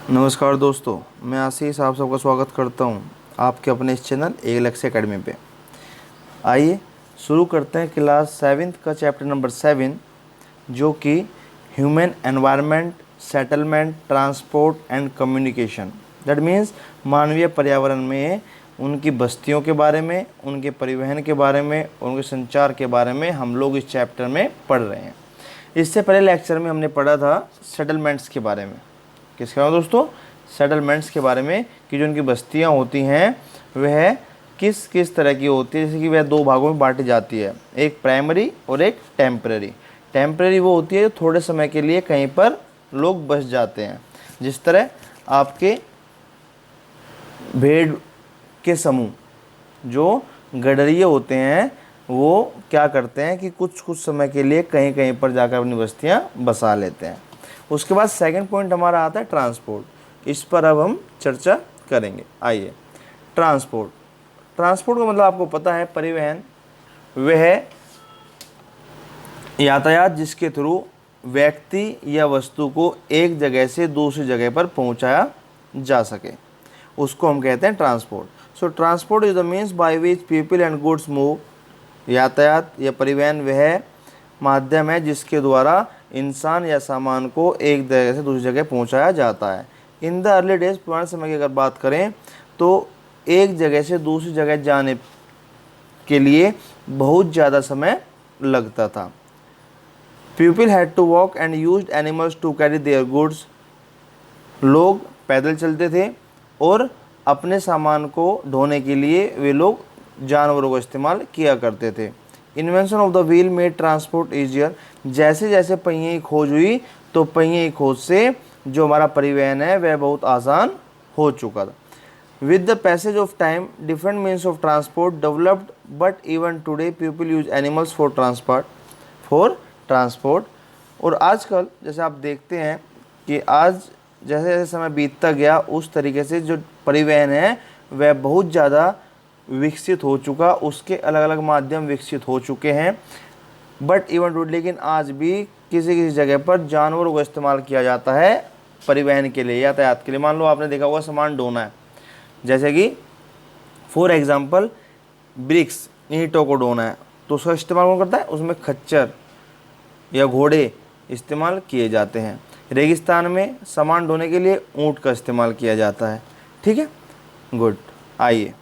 नमस्कार दोस्तों, मैं आशीष आप सबका स्वागत करता हूं आपके अपने इस चैनल एक लक्ष्य एकेडमी पे। आइए शुरू करते हैं क्लास 7th का चैप्टर नंबर 7, जो कि human environment, settlement, transport and communication. That means मानवीय पर्यावरण में उनकी बस्तियों के बारे में, उनके परिवहन के बारे में, उनके संचार के बारे में हम लोग इस चैप्टर में पढ़ रहे हैं। इससे पहले लेक्चर में हमने पढ़ा था सेटलमेंट्स के बारे में। किसके बारे में दोस्तों? सेटलमेंट्स के बारे में, कि जो उनकी बस्तियां होती हैं वह किस किस तरह की होती है। जैसे कि वह दो भागों में बांटी जाती है, एक प्राइमरी और एक टेम्पररी। टेम्पररी वो होती है जो थोड़े समय के लिए कहीं पर लोग बस जाते हैं। जिस तरह आपके भेड़ के समूह, जो गडरिये होते हैं, वो क्या करते हैं कि कुछ कुछ समय के लिए कहीं कहीं पर जाकर अपनी बस्तियां बसा लेते हैं। उसके बाद सेकंड पॉइंट हमारा आता है ट्रांसपोर्ट। इस पर अब हम चर्चा करेंगे। आइए, ट्रांसपोर्ट। ट्रांसपोर्ट का मतलब आपको पता है, परिवहन वह यातायात जिसके थ्रू व्यक्ति या वस्तु को एक जगह से दूसरी जगह पर पहुंचाया जा सके, उसको हम कहते हैं transport. So transport is the means by which people and goods move. यातायात या परिवहन वह माध्यम है जिसके द्वारा इंसान या सामान को एक जगह से दूसरी जगह पहुंचाया जाता है। इन द अर्ली डेज, पुराने समय की अगर बात करें तो एक जगह से दूसरी जगह जाने के लिए बहुत ज़्यादा समय लगता था। People had to walk and used animals to carry their goods. लोग पैदल चलते थे और अपने सामान को ढोने के लिए वे लोग जानवरों का इस्तेमाल किया करते थे। Invention of the wheel made transport easier. जैसे जैसे पहिए की खोज हुई तो पहिए की खोज से जो हमारा परिवहन है वह बहुत आसान हो चुका था। With the passage of time different means of transport developed, but even today people use animals for transport. और आजकल जैसे आप देखते हैं कि आज जैसे जैसे समय बीतता गया, उस तरीके से जो परिवहन है वह बहुत ज़्यादा विकसित हो चुका, उसके अलग अलग माध्यम विकसित हो चुके हैं। बट इवन टू, लेकिन आज भी किसी किसी जगह पर जानवरों का इस्तेमाल किया जाता है परिवहन के लिए, यातायात के लिए। मान लो आपने देखा होगा सामान ढोना है, जैसे कि फॉर एग्जांपल ब्रिक्स, ईंटों को ढोना है, तो उसका इस्तेमाल कौन करता है? उसमें खच्चर या घोड़े इस्तेमाल किए जाते हैं। रेगिस्तान में सामान ढोने के लिए ऊँट का इस्तेमाल किया जाता है। ठीक है, गुड। आइए,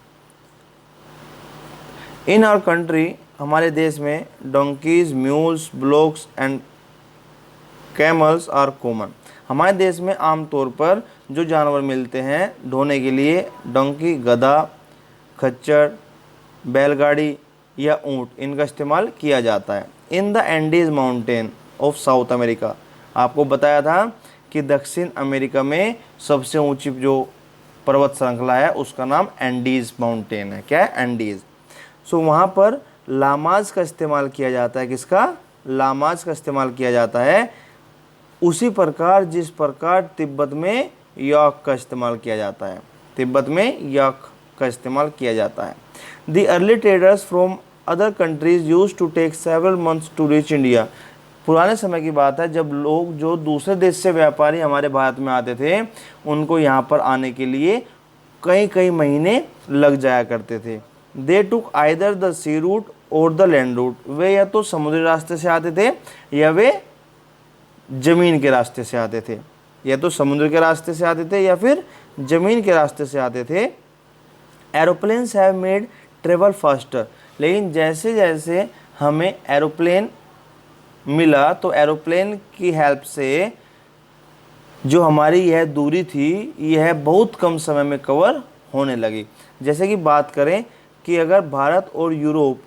इन आवर कंट्री, हमारे देश में donkeys, mules, bullocks and camels are common. हमारे देश में आमतौर पर जो जानवर मिलते हैं ढोने के लिए, डोंकी गधा, खच्चर, बैलगाड़ी या ऊँट, इनका इस्तेमाल किया जाता है। In the Andes mountain of south America, आपको बताया था कि दक्षिण अमेरिका में सबसे ऊंची जो पर्वत श्रृंखला है उसका नाम एंडीज माउंटेन है। क्या है? एंडीज। सो वहाँ पर लामाज का इस्तेमाल किया जाता है। किसका? लामाज का इस्तेमाल किया जाता है। उसी प्रकार जिस प्रकार तिब्बत में याक का इस्तेमाल किया जाता है, तिब्बत में याक का इस्तेमाल किया जाता है। The early traders from other countries used to take several months to reach India. पुराने समय की बात है जब लोग जो दूसरे देश से व्यापारी हमारे भारत में आते थे, उनको यहाँ पर आने के लिए कई कई महीने लग जाया करते थे। दे टुक आइदर द सी रूट और द लैंड रूट। वे या तो समुद्री रास्ते से आते थे या वे जमीन के रास्ते से आते थे, या तो समुद्र के रास्ते से आते थे या फिर जमीन के रास्ते से आते थे। Aeroplanes have made travel faster. लेकिन जैसे जैसे हमें एरोप्लेन मिला तो एरोप्लेन की हेल्प से जो हमारी यह दूरी थी यह बहुत कम समय में कवर होने लगी। जैसे कि बात करें कि अगर भारत और यूरोप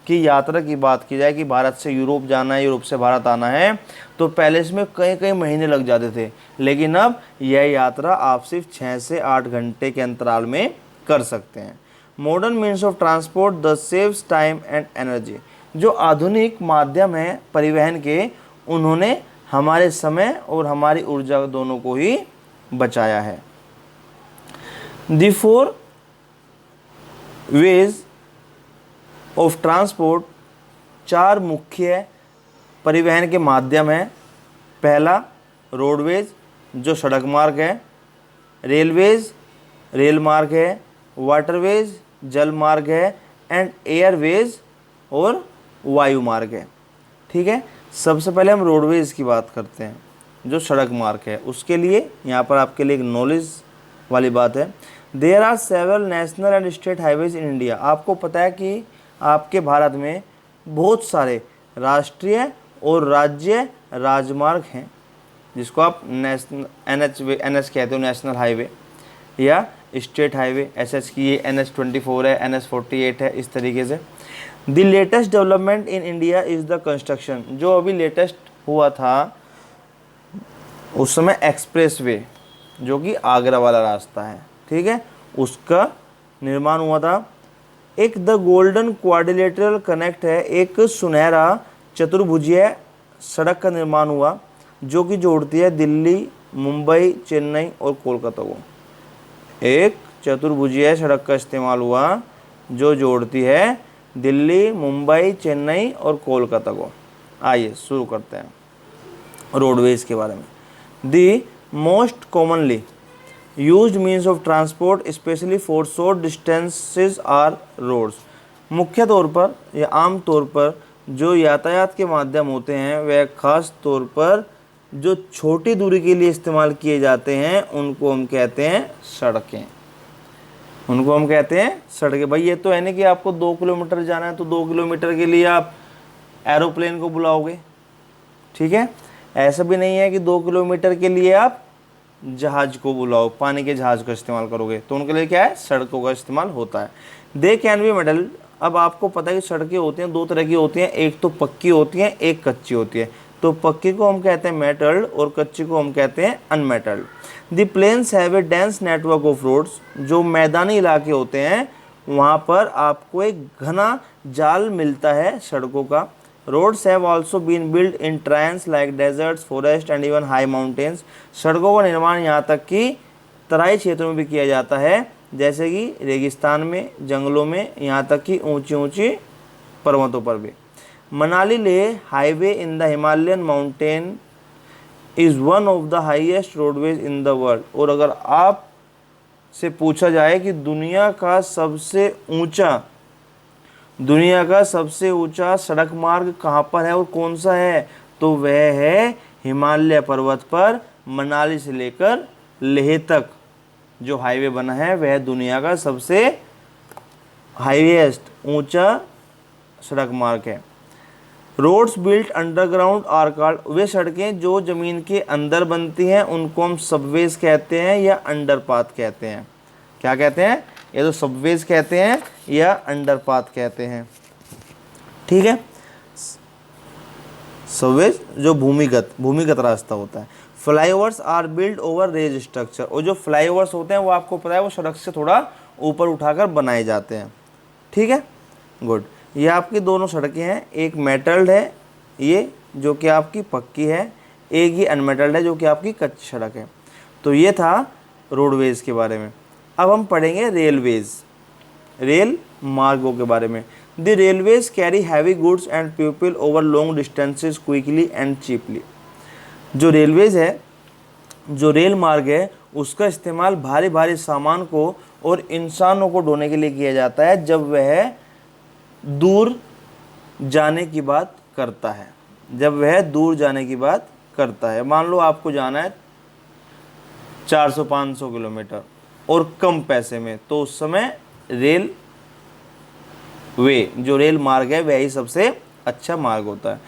की यात्रा की बात की जाए कि भारत से यूरोप जाना है, यूरोप से भारत आना है, तो पहले इसमें कई कई महीने लग जाते थे। लेकिन अब यह यात्रा आप सिर्फ 6 से 8 घंटे के अंतराल में कर सकते हैं। Modern means of transport the saves time and energy. जो आधुनिक माध्यम है परिवहन के, उन्होंने हमारे समय और हमारी ऊर्जा दोनों को ही बचाया है। द 4 वेज ऑफ ट्रांसपोर्ट, 4 मुख्य परिवहन के माध्यम हैं। पहला रोडवेज, जो सड़क मार्ग है। रेलवेज रेल मार्ग है, वाटरवेज जल मार्ग है, एंड एयरवेज और वायु मार्ग है। ठीक है, सबसे पहले हम रोडवेज की बात करते हैं, जो सड़क मार्ग है। उसके लिए यहाँ पर आपके लिए एक नॉलेज वाली बात है। There are several national and state highways in India. आपको पता है कि आपके भारत में बहुत सारे राष्ट्रीय और राज्य राजमार्ग हैं, जिसको आप नेशनल NH कहते हो, नेशनल हाईवे, या स्टेट हाईवे SS की ये NH24 है, NH48 है, इस तरीके से। The latest development in India is the construction. जो अभी लेटेस्ट हुआ था उस समय एक्सप्रेस वे, जो कि आगरा वाला रास्ता है, ठीक है, उसका निर्माण हुआ था। एक द गोल्डन क्वाड्रिलेटरल कनेक्ट है, एक सुनहरा चतुर्भुजीय सड़क का निर्माण हुआ, जो कि जोड़ती है दिल्ली, मुंबई, चेन्नई और कोलकाता को। एक चतुर्भुजीय सड़क का इस्तेमाल हुआ जो जोड़ती है दिल्ली, मुंबई, चेन्नई और कोलकाता को। आइए शुरू करते हैं रोडवेज के बारे में। The most commonly used means of transport specially for short distances are roads. मुख्य तौर पर या आम तौर पर जो यातायात के माध्यम होते हैं वह खास तौर पर जो छोटी दूरी के लिए इस्तेमाल किए जाते हैं उनको हम कहते हैं सड़कें। उनको हम कहते हैं सड़कें। भाई ये तो है नहीं कि आपको 2 किलोमीटर जाना है तो 2 किलोमीटर के लिए आप एरोप्लेन को बुलाओगे, ठीक है। ऐसा भी नहीं है कि 2 किलोमीटर के लिए आप जहाज को बुलाओ, पानी के जहाज का इस्तेमाल करोगे, तो उनके लिए क्या है, सड़कों का इस्तेमाल होता है। They can be metal. अब आपको पता है कि सड़कें होती हैं 2 तरह की होती हैं, एक तो पक्की होती हैं, एक कच्ची होती है। तो पक्की को हम कहते हैं मेटल्ड और कच्ची को हम कहते हैं unmetalled. The plains have a dense network of roads. जो मैदानी इलाके होते हैं वहाँ पर आपको एक घना जाल मिलता है सड़कों का। Roads have also been build in terrains like deserts, forest and even high mountains. सड़कों का निर्माण यहाँ तक कि तराई क्षेत्रों में भी किया जाता है, जैसे कि रेगिस्तान में, जंगलों में, यहाँ तक कि ऊंची ऊंची पर्वतों पर भी। Manali Leh highway in the Himalayan mountain is one of the highest roadways in the world. और अगर आप से पूछा जाए कि दुनिया का सबसे ऊंचा सड़क मार्ग कहाँ पर है और कौन सा है, तो वह है हिमालय पर्वत पर मनाली से लेकर लेह तक जो हाईवे बना है वह दुनिया का सबसे हाईएस्ट ऊंचा सड़क मार्ग है। Roads built underground are called. वे सड़कें जो ज़मीन के अंदर बनती हैं उनको हम सबवेज कहते हैं या अंडरपाथ कहते हैं। क्या कहते हैं, या तो सबवेज कहते हैं या अंडरपाथ कहते हैं, ठीक है। सबवेज जो भूमिगत रास्ता होता है। Flyovers are build over raised structure. और जो फ्लाईओवर्स होते हैं वो आपको पता है वो सड़क से थोड़ा ऊपर उठाकर बनाए जाते हैं, ठीक है, गुड। ये आपकी दोनों सड़कें हैं, एक मेटल्ड है ये जो कि आपकी पक्की है, एक ही अनमेटल्ड है जो कि आपकी कच्ची सड़क है। तो ये था रोडवेज के बारे में। अब हम पढ़ेंगे रेलवेज, रेल मार्गों के बारे में। The railways carry heavy goods and people over long distances quickly and cheaply. जो रेलवेज है, जो रेल मार्ग है, उसका इस्तेमाल भारी भारी सामान को और इंसानों को ढोने के लिए किया जाता है जब वह दूर जाने की बात करता है। मान लो आपको जाना है 400-500 किलोमीटर और कम पैसे में, तो उस समय जो रेल मार्ग है वही सबसे अच्छा मार्ग होता है,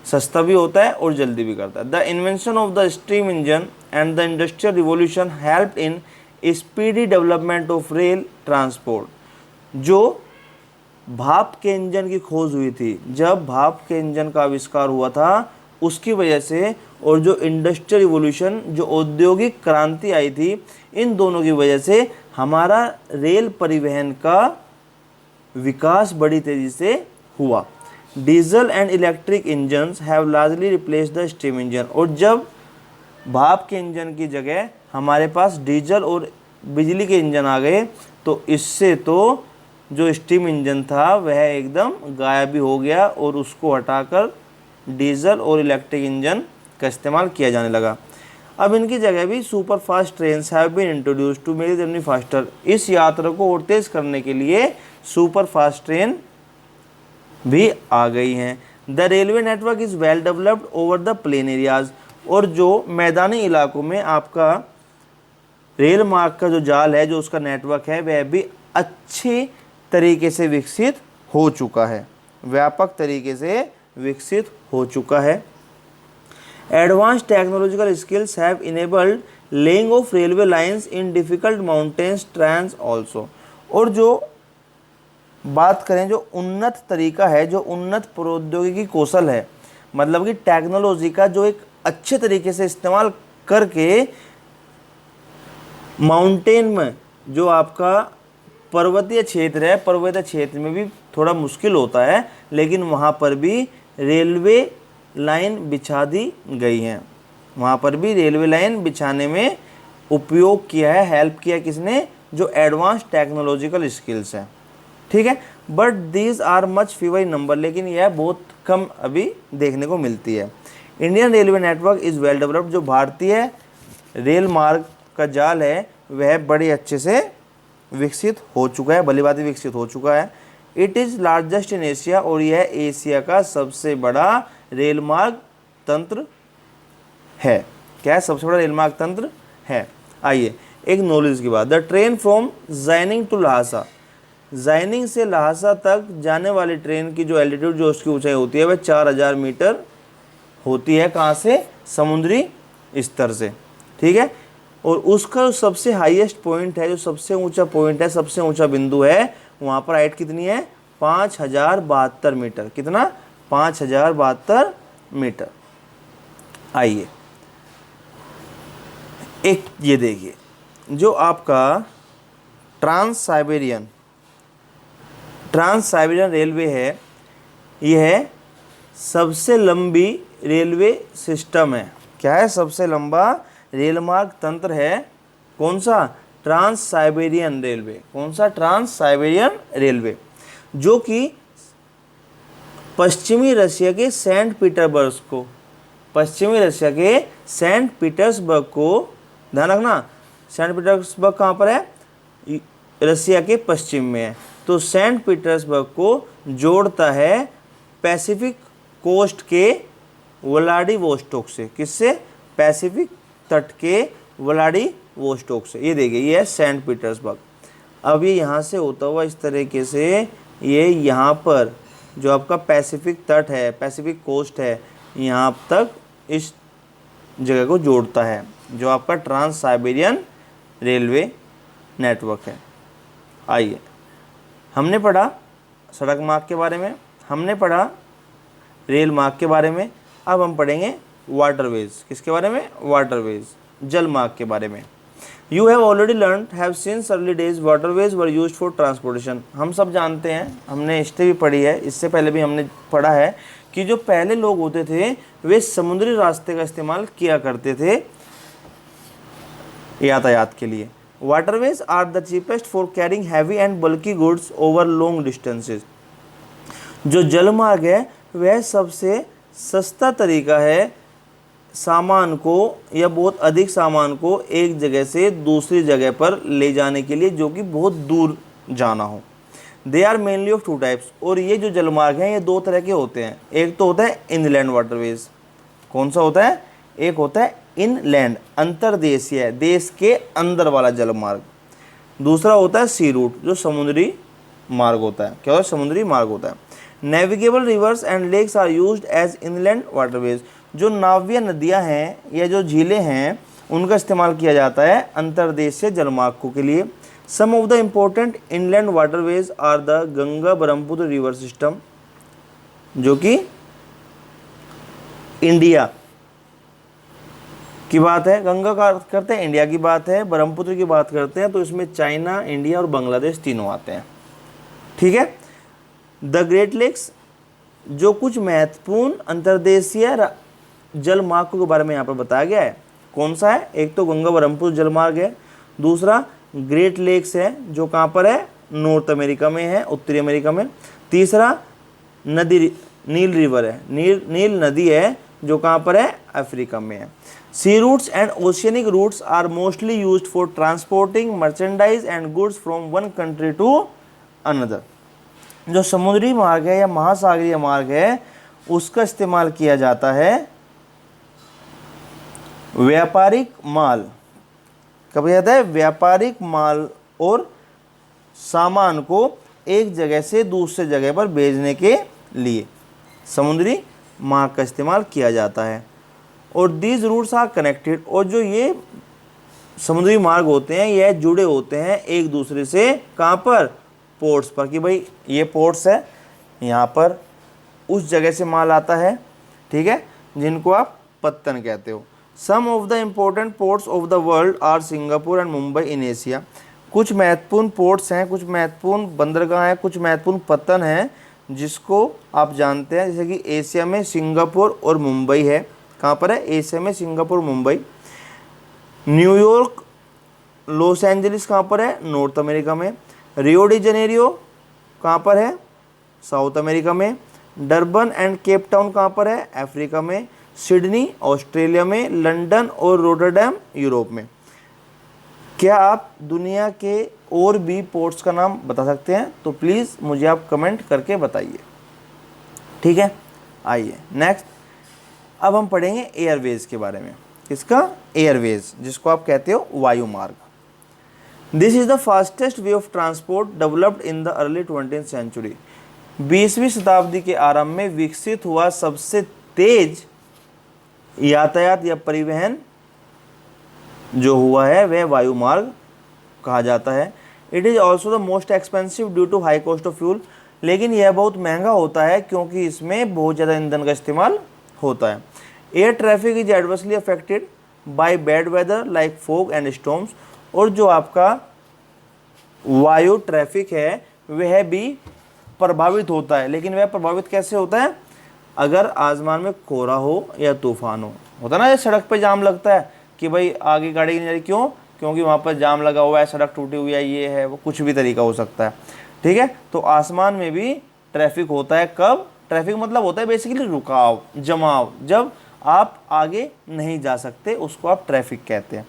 सस्ता भी होता है और जल्दी भी करता है। The invention of the steam engine and the industrial revolution helped in speedy development of rail transport. जो भाप के इंजन की खोज हुई थी, जब भाप के इंजन का आविष्कार हुआ था उसकी वजह से, और जो इंडस्ट्रियल रिवॉल्यूशन, जो औद्योगिक क्रांति आई थी, इन दोनों की वजह से हमारा रेल परिवहन का विकास बड़ी तेज़ी से हुआ। Diesel and electric engines have largely replaced the steam engine. और जब भाप के इंजन की जगह हमारे पास डीजल और बिजली के इंजन आ गए, तो इससे तो जो स्टीम इंजन था वह एकदम गायब ही हो गया और उसको हटाकर डीजल और इलेक्ट्रिक इंजन का इस्तेमाल किया जाने लगा। अब इनकी जगह भी super fast train have been introduce to make journey faster. इस यात्रा को और तेज करने के लिए सुपर फास्ट ट्रेन भी आ गई हैं। The railway network is well developed over the plain areas. और जो मैदानी इलाकों में आपका रेल मार्ग का जो जाल है, जो उसका नेटवर्क है, वह भी अच्छी तरीके से विकसित हो चुका है, व्यापक तरीके से विकसित हो चुका है। Advance technological skills have enabled laying of railway lines in difficult mountains terrains also. और जो बात करें जो उन्नत तरीका है, जो उन्नत प्रौद्योगिकी कौशल है, मतलब कि टेक्नोलॉजी का जो एक अच्छे तरीके से इस्तेमाल करके माउंटेन में जो आपका पर्वतीय क्षेत्र है, पर्वतीय क्षेत्र में भी थोड़ा मुश्किल होता है, लेकिन वहाँ पर भी रेलवे लाइन बिछा दी गई हैं। वहाँ पर भी रेलवे लाइन बिछाने में उपयोग किया है, हेल्प किया किसने, जो एडवांस टेक्नोलॉजिकल स्किल्स हैं। ठीक है, but these are much fewer in number, लेकिन यह बहुत कम अभी देखने को मिलती है। Indian railway network is well developed. जो भारतीय रेल मार्ग का जाल है वह बड़े अच्छे से विकसित हो चुका है, भली भांति विकसित हो चुका है। It is largest in Asia. और यह एशिया का सबसे बड़ा रेल मार्ग तंत्र है। क्या है? सबसे बड़ा रेल मार्ग तंत्र है। आइए एक नॉलेज की बात। The train from Xining to Lhasa. Xining से लहासा तक जाने वाली ट्रेन की जो एल्टीट्यूड, जो उसकी ऊंचाई होती है, वह 4000 मीटर होती है। कहाँ से? समुद्री स्तर से। ठीक है, और उसका जो सबसे हाईएस्ट पॉइंट है, जो सबसे ऊंचा पॉइंट है, सबसे ऊंचा बिंदु है, वहाँ पर हाइट कितनी है? 5072 मीटर। कितना? 5072 मीटर। आइए एक ये देखिए, जो आपका ट्रांस साइबेरियन रेलवे है, यह सबसे लंबी रेलवे सिस्टम है। क्या है? सबसे लंबा रेल मार्ग तंत्र है। कौन सा? Trans Siberian railway. कौन सा? ट्रांस साइबेरियन रेलवे, जो कि पश्चिमी रशिया के सेंट पीटर्सबर्ग को, ध्यान रखना, सेंट पीटर्सबर्ग कहाँ पर है? रशिया के पश्चिम में है। तो सेंट पीटर्सबर्ग को जोड़ता है पैसिफिक कोस्ट के व्लादिवोस्टोक से। किससे? पैसिफिक तट के व्लादिवोस्टोक से। ये देखिए, ये है सेंट पीटर्सबर्ग। अब ये यहाँ से होता हुआ इस तरीके से ये यहाँ पर जो आपका पैसिफिक तट है, पैसिफिक कोस्ट है, यहाँ तक इस जगह को जोड़ता है, जो आपका ट्रांस साइबेरियन रेलवे नेटवर्क है। आइए, हमने पढ़ा सड़क मार्ग के बारे में, हमने पढ़ा रेल मार्ग के बारे में। अब हम पढ़ेंगे वाटरवेज। किसके बारे में? वाटरवेज, जल मार्ग के बारे में। You have already learn have since early days waterways were used for transportation. हम सब जानते हैं, हमने हिस्ट्री भी पढ़ी है, इससे पहले भी हमने पढ़ा है कि जो पहले लोग होते थे वे समुद्री रास्ते का इस्तेमाल किया करते थे यातायात के लिए। Waterways are the cheapest for carrying heavy and bulky goods over long distances. जो जलमार्ग है वह सबसे सस्ता तरीका है सामान को या बहुत अधिक सामान को एक जगह से दूसरी जगह पर ले जाने के लिए, जो कि बहुत दूर जाना हो। They are mainly of 2 types. और ये जो जलमार्ग हैं ये 2 तरह के होते हैं। एक तो होता है इनलैंड वाटरवेज। कौन सा होता है? एक होता है इनलैंड, अंतर्देशीय, देश के अंदर वाला जलमार्ग। दूसरा होता है सी रूट, जो समुद्री मार्ग होता है। क्या होता है? समुद्री मार्ग होता है। Navigable rivers and lakes are used as inland waterways. जो नाव्य नदियां हैं या जो झीलें हैं, उनका इस्तेमाल किया जाता है अंतर्देशीय जलमार्गों के लिए। Some of the important inland waterways are the Ganga Brahmaputra river system, जो कि इंडिया की बात है। गंगा का करते हैं, इंडिया की बात है। ब्रह्मपुत्र की बात करते हैं तो इसमें चाइना, इंडिया और बांग्लादेश तीनों आते हैं। ठीक है। द ग्रेट लेक्स, जो कुछ महत्वपूर्ण अंतर्देशीय जल मार्गों के बारे में यहाँ पर बताया गया है। कौन सा है? एक तो गंगा ब्रह्मपुत्र जलमार्ग है, दूसरा ग्रेट लेक्स है जो कहाँ पर है? नॉर्थ अमेरिका में है, उत्तरी अमेरिका में। तीसरा नील रिवर है, नील नदी है जो कहाँ पर है? अफ्रीका में है। Sea routes and oceanic routes are mostly used for transporting merchandise and goods from one country to another. जो समुद्री मार्ग है या महासागरीय मार्ग है उसका इस्तेमाल किया जाता है व्यापारिक माल, कब जाता है, व्यापारिक माल और सामान को एक जगह से दूसरे जगह पर भेजने के लिए समुद्री मार्ग का इस्तेमाल किया जाता है। और दीज रूट्स आर कनेक्टेड, और जो ये समुद्री मार्ग होते हैं यह जुड़े होते हैं एक दूसरे से, कहाँ पर, पोर्ट्स पर, कि भाई ये पोर्ट्स है, यहाँ पर उस जगह से माल आता है, ठीक है, जिनको आप पत्तन कहते हो। Some of the important ports of the world are Singapore and Mumbai in Asia. कुछ महत्वपूर्ण पोर्ट्स हैं, कुछ महत्वपूर्ण बंदरगाह हैं, कुछ महत्वपूर्ण पत्तन हैं जिसको आप जानते हैं, जैसे कि एशिया में सिंगापुर और मुंबई है। कहाँ पर है, एशिया में Singapore Mumbai. New York, Los Angeles कहाँ पर है, नॉर्थ अमेरिका में। रियो डी जेनेरियो कहाँ पर है, साउथ अमेरिका में। डरबन एंड केप टाउन कहाँ पर है, अफ्रीका में। सिडनी ऑस्ट्रेलिया में। लंदन और रोटरडैम यूरोप में। क्या आप दुनिया के और भी पोर्ट्स का नाम बता सकते हैं? तो प्लीज़ मुझे आप कमेंट करके बताइए, ठीक है। आइए नेक्स्ट, अब हम पढ़ेंगे एयरवेज के बारे में। किसका, एयरवेज, जिसको आप कहते हो वायु मार्ग। This is the fastest way of transport developed in the early 20th century. 20वीं शताब्दी के आरंभ में विकसित हुआ सबसे तेज यातायात या परिवहन जो हुआ है वह वायु मार्ग कहा जाता है। It is also the most expensive due to high cost of fuel. लेकिन यह बहुत महंगा होता है क्योंकि इसमें बहुत ज़्यादा ईंधन का इस्तेमाल होता है। Air traffic is adversely affected by bad weather like fog and storms. और जो आपका वायु ट्रैफिक है वह भी प्रभावित होता है। लेकिन वह प्रभावित कैसे होता है, अगर आसमान में कोहरा हो या तूफान हो। होता ना, ये सड़क पे जाम लगता है कि भाई आगे गाड़ी नहीं जा रही, क्यों, क्योंकि वहाँ पर जाम लगा हुआ है, सड़क टूटी हुई है, ये है वो, कुछ भी तरीका हो सकता है, ठीक है। तो आसमान में भी ट्रैफिक होता है। कब, ट्रैफिक मतलब होता है बेसिकली रुकाव, जमाव, जब आप आगे नहीं जा सकते उसको आप ट्रैफिक कहते हैं,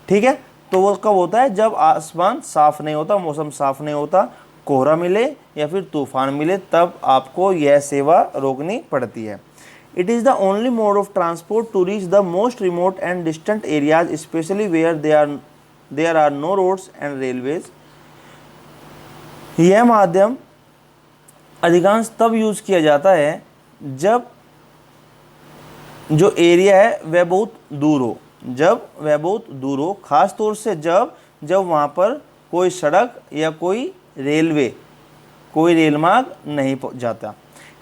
ठीक है। तो वो कब होता है, जब आसमान साफ नहीं होता, मौसम साफ नहीं होता, कोहरा मिले या फिर तूफान मिले, तब आपको यह सेवा रोकनी पड़ती है। It is the only mode of transport to reach the most remote and distant areas specially where there are no roads and railways. यह माध्यम अधिकांश तब यूज़ किया जाता है जब जो एरिया है वह बहुत दूर हो, जब वह बहुत दूर हो, ख़ास तौर से जब वहाँ पर कोई सड़क या कोई रेल मार्ग नहीं जाता।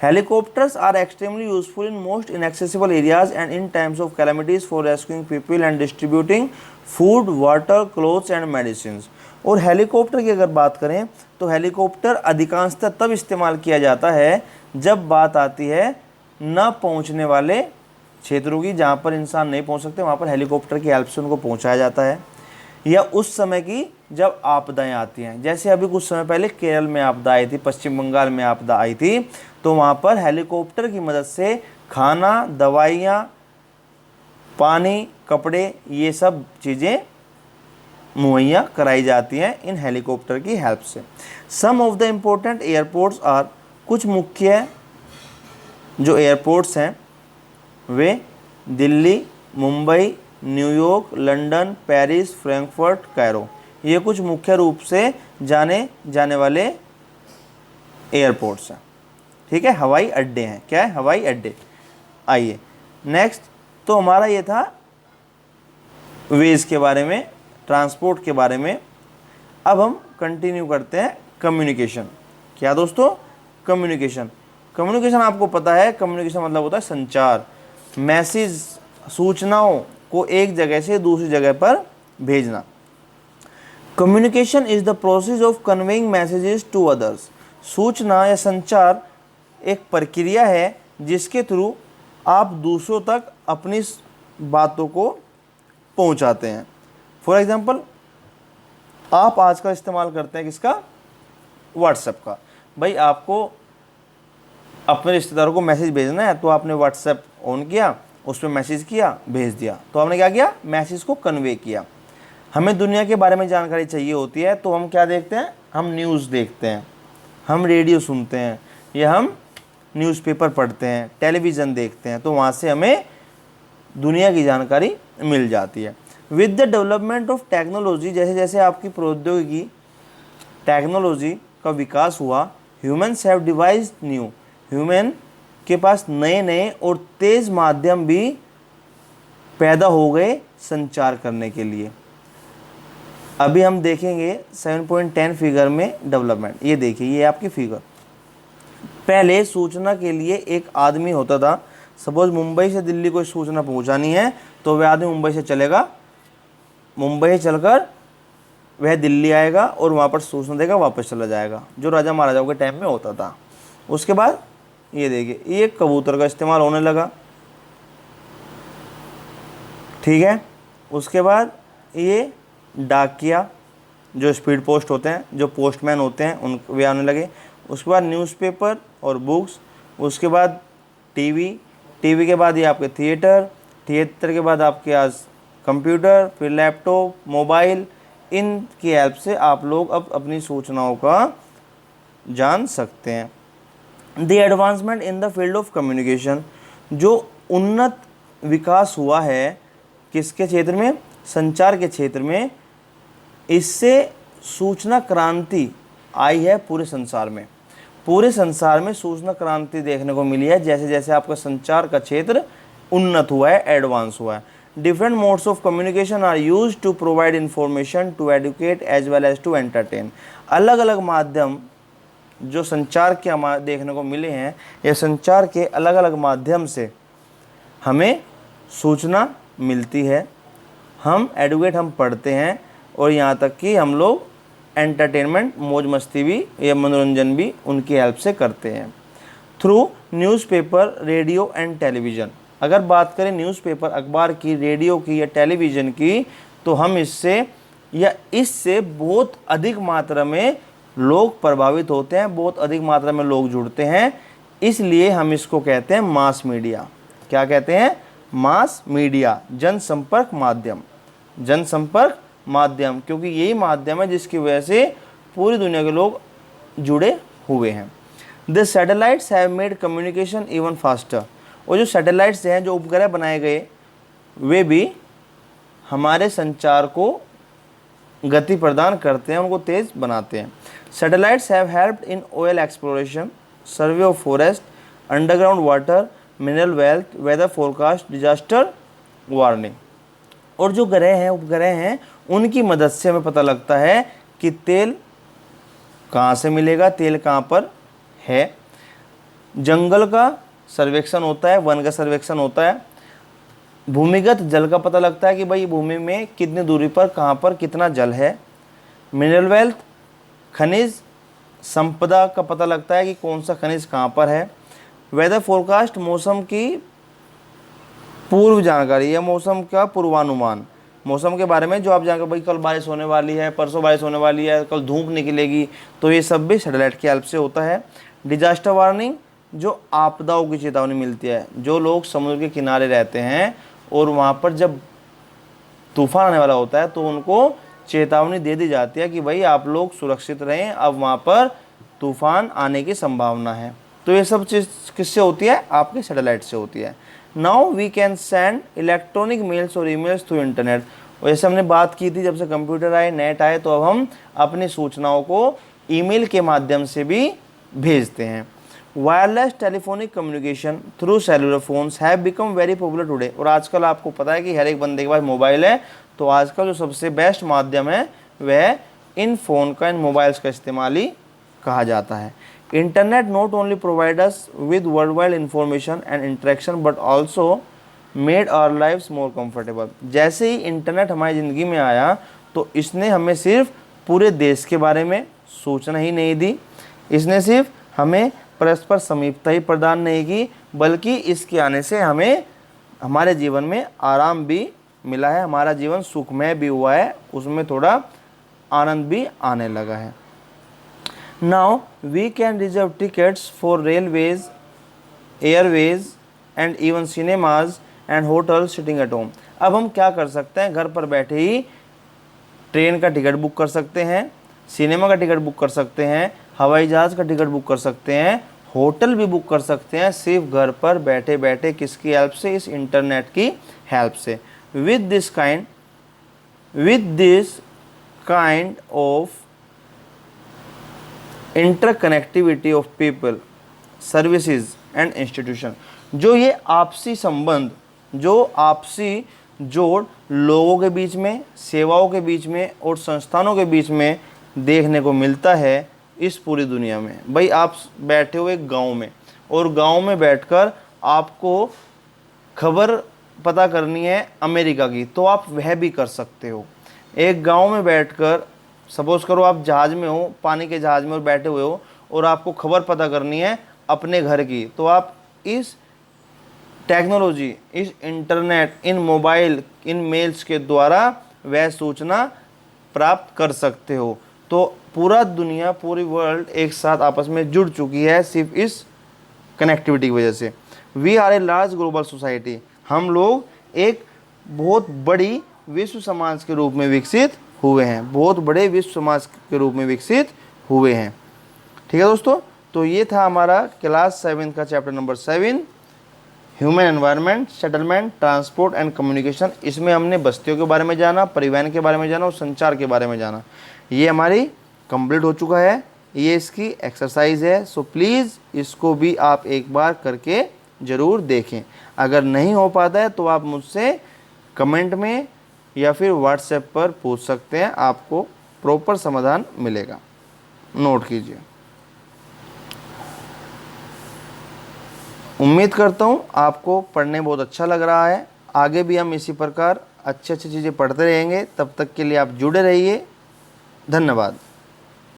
Helicopters are extremely useful in most inaccessible areas and in times of calamities for rescuing people and distributing food, water, clothes and medicine. और हेलीकॉप्टर की अगर बात करें तो हेलीकॉप्टर अधिकांशतः तब इस्तेमाल किया जाता है जब बात आती है न पहुंचने वाले क्षेत्रों की, जहां पर इंसान नहीं पहुंच सकते, वहां पर हेलीकॉप्टर की हेल्प से उनको पहुंचाया जाता है। या उस समय की जब आपदाएं आती हैं, जैसे अभी कुछ समय पहले केरल में आपदा आई थी, पश्चिम बंगाल में आपदा आई थी, तो वहाँ पर हेलीकॉप्टर की मदद से खाना, दवाइयाँ, पानी, कपड़े, ये सब चीज़ें मुहैया कराई जाती हैं इन हेलीकॉप्टर की हेल्प से। Some of the important airports are, कुछ मुख्य जो एयरपोर्ट्स हैं वे Delhi, Mumbai, New York, London, Paris, Frankfurt, Cairo. ये कुछ मुख्य रूप से जाने जाने वाले एयरपोर्ट्स हैं, ठीक है, हवाई अड्डे हैं। क्या है, हवाई अड्डे। आइए नेक्स्ट, तो हमारा ये था वेज के बारे में, ट्रांसपोर्ट के बारे में। अब हम कंटिन्यू करते हैं कम्युनिकेशन। क्या दोस्तों, कम्युनिकेशन। कम्युनिकेशन आपको पता है, कम्युनिकेशन मतलब होता है संचार, मैसेज, सूचनाओं को एक जगह से दूसरी जगह पर भेजना। Communication is the process of conveying messages to others. सूचना या संचार एक प्रक्रिया है जिसके थ्रू आप दूसरों तक अपनी बातों को पहुंचाते हैं। फॉर एग्जांपल, आप आजकल इस्तेमाल करते हैं किसका, व्हाट्सएप का। भाई आपको अपने रिश्तेदारों को मैसेज भेजना है तो आपने व्हाट्सएप ऑन किया उसमें मैसेज किया, भेज दिया। तो हमने क्या किया, मैसेज को कन्वे किया। हमें दुनिया के बारे में जानकारी चाहिए होती है तो हम क्या देखते हैं, हम न्यूज़ देखते हैं, हम रेडियो सुनते हैं, या हम न्यूज़पेपर पढ़ते हैं, टेलीविज़न देखते हैं, तो वहाँ से हमें दुनिया की जानकारी मिल जाती है। With the development of technology, जैसे जैसे आपकी प्रौद्योगिकी टेक्नोलॉजी का विकास हुआ, humans have devised new, human के पास नए नए और तेज़ माध्यम भी पैदा हो गए संचार करने के लिए। अभी हम देखेंगे 7.10 फिगर में डेवलपमेंट। ये देखिए, ये आपकी फिगर। पहले सूचना के लिए एक आदमी होता था। सपोज मुंबई से दिल्ली कोई सूचना पहुंचानी है तो वह आदमी मुंबई से चलेगा, मुंबई से चलकर वह दिल्ली आएगा और वहाँ पर सूचना देगा, वापस चला जाएगा, जो राजा महाराजाओं के टाइम में होता था। उसके बाद ये देखिए, ये कबूतर का इस्तेमाल होने लगा, ठीक है। उसके बाद ये डाकिया, जो स्पीड पोस्ट होते हैं, जो पोस्टमैन होते हैं, उन वे आने लगे। उसके बाद न्यूज़पेपर और बुक्स, उसके बाद टीवी, टीवी के बाद ये आपके थिएटर, थिएटर के बाद आपके आज कंप्यूटर, फिर लैपटॉप, मोबाइल। इनकी हेल्प से आप लोग अब अपनी सूचनाओं का जान सकते हैं। The advancement in the field of communication, जो उन्नत विकास हुआ है किसके क्षेत्र में, संचार के क्षेत्र में, इससे सूचना क्रांति आई है पूरे संसार में। पूरे संसार में सूचना क्रांति देखने को मिली है जैसे जैसे आपका संचार का क्षेत्र उन्नत हुआ है, एडवांस हुआ है। Different modes of communication are use to provide information, to educate as well as to entertain. अलग अलग माध्यम जो संचार के देखने को मिले हैं, या संचार के अलग अलग माध्यम से हमें सूचना मिलती है, हम एडुकेट, हम पढ़ते हैं, और यहाँ तक कि हम लोग एंटरटेनमेंट, मौज मस्ती भी या मनोरंजन भी उनकी हेल्प से करते हैं। Through newspaper, radio and television. अगर बात करें न्यूज़पेपर, अखबार की, रेडियो की या टेलीविज़न की, तो हम इससे बहुत अधिक मात्रा में लोग प्रभावित होते हैं, बहुत अधिक मात्रा में लोग जुड़ते हैं। इसलिए हम इसको कहते हैं मास मीडिया। क्या कहते हैं, मास मीडिया, जनसंपर्क माध्यम, जनसंपर्क माध्यम, क्योंकि यही माध्यम है जिसकी वजह से पूरी दुनिया के लोग जुड़े हुए हैं। The satellites have made communication even faster. और जो सैटेलाइट्स हैं, जो उपग्रह बनाए गए, वे भी हमारे संचार को गति प्रदान करते हैं, उनको तेज़ बनाते हैं। Satellites have helped in oil exploration, survey of forest, underground water, mineral wealth, weather forecast, disaster warning. और जो ग्रह हैं, उपग्रह हैं, उनकी मदद से हमें पता लगता है कि तेल कहाँ से मिलेगा, तेल कहाँ पर है। जंगल का सर्वेक्षण होता है, वन का सर्वेक्षण होता है। भूमिगत जल का पता लगता है कि भाई भूमि में कितनी दूरी पर कहाँ पर कितना जल है। मिनरल वेल्थ, खनिज संपदा का पता लगता है कि कौन सा खनिज कहाँ पर है। वेदर फोरकास्ट, मौसम की पूर्व जानकारी या मौसम का पूर्वानुमान, मौसम के बारे में जो आप जानकर भाई कल बारिश होने वाली है, परसों बारिश होने वाली है, कल धूप निकलेगी, तो ये सब भी सैटेलाइट की हेल्प से होता है। डिजास्टर वार्निंग, जो आपदाओं की चेतावनी मिलती है। जो लोग समुद्र के किनारे रहते हैं और वहाँ पर जब तूफान आने वाला होता है तो उनको चेतावनी दे दी जाती है कि भाई आप लोग सुरक्षित रहें, अब वहाँ पर तूफान आने की संभावना है। तो ये सब चीज़ किससे होती है, आपके सैटेलाइट से होती है। Now we can send electronic mails और ईमेल्स थ्रू इंटरनेट। और जैसे हमने बात की थी, जब से कंप्यूटर आए, नेट आए, तो अब हम अपनी सूचनाओं को ईमेल के माध्यम से भी भेजते हैं। Wireless telephonic communication through cellular phones have become very popular today. और आजकल आपको पता है कि हर एक बंदे के पास मोबाइल है, तो आजकल जो सबसे बेस्ट माध्यम है वह इन फ़ोन का, इन मोबाइल्स का इस्तेमाल ही कहा जाता है। Internet not only provide us with world wide information and interaction but also made our lifes more comfortable. जैसे ही इंटरनेट हमारी ज़िंदगी में आया तो इसने हमें सिर्फ पूरे देश के बारे में सूचना ही नहीं दी, इसने सिर्फ हमें परस्पर समीपता ही प्रदान नहीं की, बल्कि इसके आने से हमें हमारे जीवन में आराम भी मिला है, हमारा जीवन सुखमय भी हुआ है, उसमें थोड़ा आनंद भी आने लगा है। Now we can reserve tickets for railways, airways and even cinemas and hotel sitting at home. अब हम क्या कर सकते हैं, घर पर बैठे ही ट्रेन का टिकट बुक कर सकते हैं, सिनेमा का टिकट बुक कर सकते हैं, हवाई जहाज़ का टिकट बुक कर सकते हैं, होटल भी बुक कर सकते हैं, सिर्फ घर पर बैठे बैठे। किसकी हेल्प से? इस इंटरनेट की हेल्प से। With this kind of interconnectivity of people, services and institution, जो ये आपसी संबंध, जो आपसी जोड़ लोगों के बीच में, सेवाओं के बीच में और संस्थानों के बीच में देखने को मिलता है इस पूरी दुनिया में। भाई आप बैठे हुए गांव में और गांव में बैठकर आपको खबर पता करनी है अमेरिका की, तो आप वह भी कर सकते हो। एक गांव में बैठकर, सपोज करो आप जहाज़ में हो, पानी के जहाज़ में और बैठे हुए हो और आपको खबर पता करनी है अपने घर की, तो आप इस टेक्नोलॉजी, इस internet, in mobile, in males के द्वारा वह सूचना प्राप्त कर सकते हो। तो पूरा दुनिया, पूरी वर्ल्ड एक साथ आपस में जुड़ चुकी है सिर्फ इस कनेक्टिविटी की वजह से। We are a large global society, हम लोग एक बहुत बड़ी विश्व समाज के रूप में विकसित हुए हैं, बहुत बड़े विश्व समाज के रूप में विकसित हुए हैं। ठीक है दोस्तों, तो ये था हमारा क्लास 7 का chapter number 7, human environment, settlement, transport and communication. इसमें हमने बस्तियों के बारे में जाना, परिवहन के बारे में जाना और संचार के बारे में जाना। ये हमारी कंप्लीट हो चुका है, ये इसकी एक्सरसाइज है। सो प्लीज़ इसको भी आप एक बार करके ज़रूर देखें। अगर नहीं हो पाता है तो आप मुझसे कमेंट में या फिर व्हाट्सएप पर पूछ सकते हैं, आपको प्रॉपर समाधान मिलेगा। नोट कीजिए। उम्मीद करता हूँ आपको पढ़ने बहुत अच्छा लग रहा है। आगे भी हम इसी प्रकार अच्छी अच्छी चीज़ें पढ़ते रहेंगे। तब तक के लिए आप जुड़े रहिए। धन्यवाद।